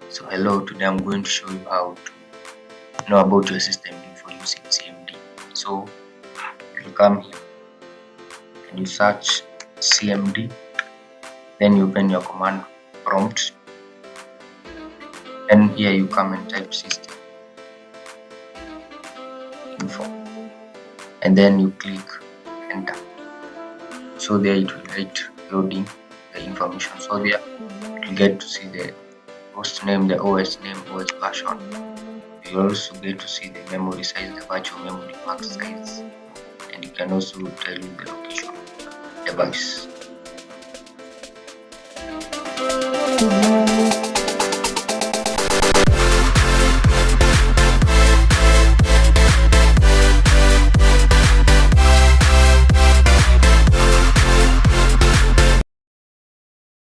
So hello, today I'm going to show you how to know about your system for using CMD. So you come here and you search CMD, then you open your command prompt, and here you come and type system info, and then you click enter. So there it will write loading the information. So there you get to see the host name, the OS name, OS version. You also get to see the memory size, the virtual memory max size, and you can also tell you the location device.